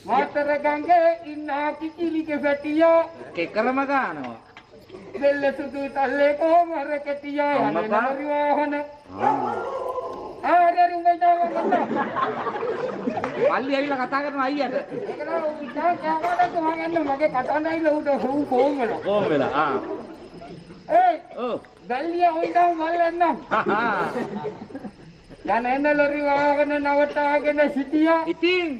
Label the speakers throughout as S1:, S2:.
S1: මාතර ගංගේ ඉන්න කිකිලිගේ පැටියා
S2: කෙකරම ගන්නවා.
S1: දෙල්ල සුදු තල්ලේ කොමර කැටියා යන්නේ නරි වාහන. ආරේ රුංගිටව ගන්න.
S2: පල්ලි ඇවිල්ලා කතා කරන අයියට.
S1: ඒක නෝ උදා කෑමකට මම මගේ කටහඬයි උඩ කොම් වෙලා.
S2: කොහොම වෙලා? ඔව්.
S1: ගල්ලිය හොයිදා මල්ලන්නම්. යන්නේ ලොරි වාහන නවතාගෙන සිටියා.
S2: ඉතින්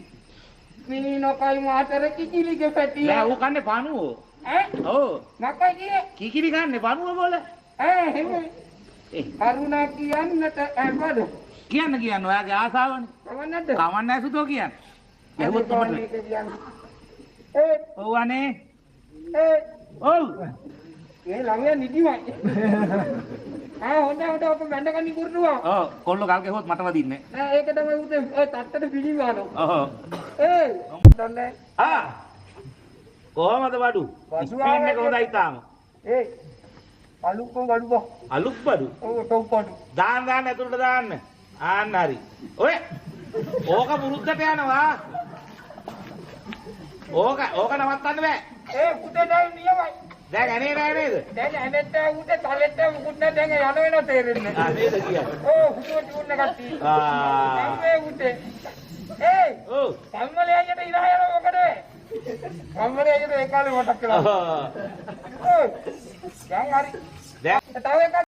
S1: මිනිනොකයි මාතර කිකිලිගේ පැටියා.
S2: නෑ ඌ කන්නේ පණුවෝ. ඔව්.
S1: මකයි කියේ?
S2: කිකිලි ගන්නේ පණුව බෝල.
S1: එහෙම. කරුණා කියන්නට ඇබද?
S2: කියන්න ඔයාගේ ආසාවනේ.
S1: කවන්නද?
S2: කවන්න නැහැ සුතෝ කියන්නේ. ඇහුවොත් මොකටද? ඔව් අනේ. ඔව්.
S1: ඒ ළමයා නිදිමයි. හොඳ ඔබ බැඳගනි කුරුවා.
S2: ඔව් කොල්ල ගල් ගැහුවොත් මට වදින්නේ.
S1: ඒක තමයි උතේ ඔය තට්ටට පිළිවානෝ.
S2: ඔව්.
S1: දන්නේ.
S2: කොහමද බඩු? ස්පීන් එක හොඳයි තාම.
S1: අලුක්කෝ බඩු බා.
S2: අලුක් බඩු.
S1: ඔව් ටොප් බඩු.
S2: දාන්න ඇතුළට දාන්න. ආන්න හරි. ඔය ඕක මුරුද්දට යනවා. ඕක නවත්තන්න බෑ.
S1: පුතේ දැන් නියමයි.
S2: දැන් ඇනේ නෑ නේද?
S1: දැන් ඇනෙත් උතේ තලෙත් මුකුත් නෑ දැන් යන වෙනව තේරෙන්නේ.
S2: නේද කියන්නේ.
S1: පුතේ චූන්න කට්ටි. මේ උතේ. ඔව්. සම්මලයට ඉරා යන මොකද? සම්මලයට ඒ කාලේ මතක් කළා. දැන් හරි. දැන් තව එකක්